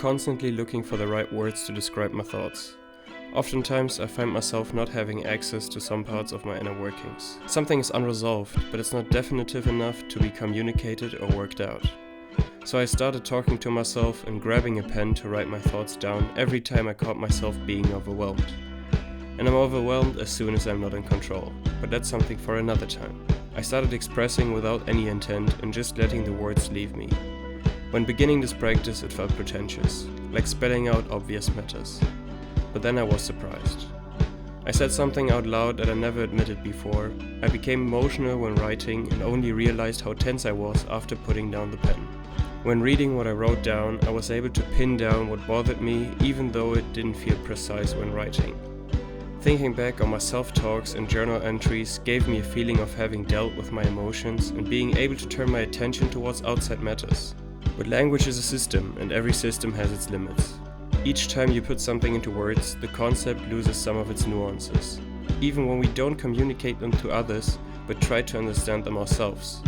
constantly looking for the right words to describe my thoughts. Oftentimes, I find myself not having access to some parts of my inner workings. Something is unresolved, but it's not definitive enough to be communicated or worked out. So I started talking to myself and grabbing a pen to write my thoughts down every time I caught myself being overwhelmed. And I'm overwhelmed as soon as I'm not in control, but that's something for another time. I started expressing without any intent and just letting the words leave me. When beginning this practice, it felt pretentious, like spelling out obvious matters. But then I was surprised. I said something out loud that I never admitted before. I became emotional when writing and only realized how tense I was after putting down the pen. When reading what I wrote down, I was able to pin down what bothered me, even though it didn't feel precise when writing. Thinking back on my self-talks and journal entries gave me a feeling of having dealt with my emotions and being able to turn my attention towards outside matters. But language is a system, and every system has its limits. Each time you put something into words, the concept loses some of its nuances, even when we don't communicate them to others, but try to understand them ourselves.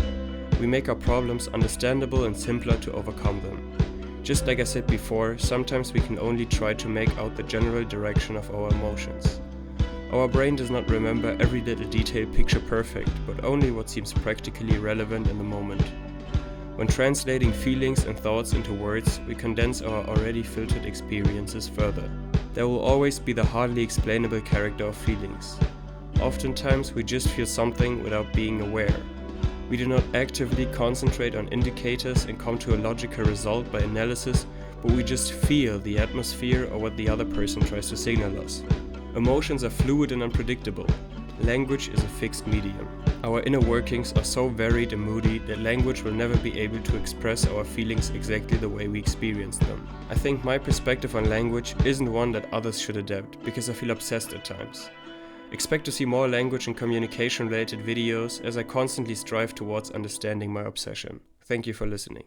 We make our problems understandable and simpler to overcome them. Just like I said before, sometimes we can only try to make out the general direction of our emotions. Our brain does not remember every little detail picture perfect, but only what seems practically relevant in the moment. When translating feelings and thoughts into words, we condense our already filtered experiences further. There will always be the hardly explainable character of feelings. Oftentimes we just feel something without being aware. We do not actively concentrate on indicators and come to a logical result by analysis, but we just feel the atmosphere or what the other person tries to signal us. Emotions are fluid and unpredictable. Language is a fixed medium. Our inner workings are so varied and moody that language will never be able to express our feelings exactly the way we experience them. I think my perspective on language isn't one that others should adapt, because I feel obsessed at times. Expect to see more language and communication related videos as I constantly strive towards understanding my obsession. Thank you for listening.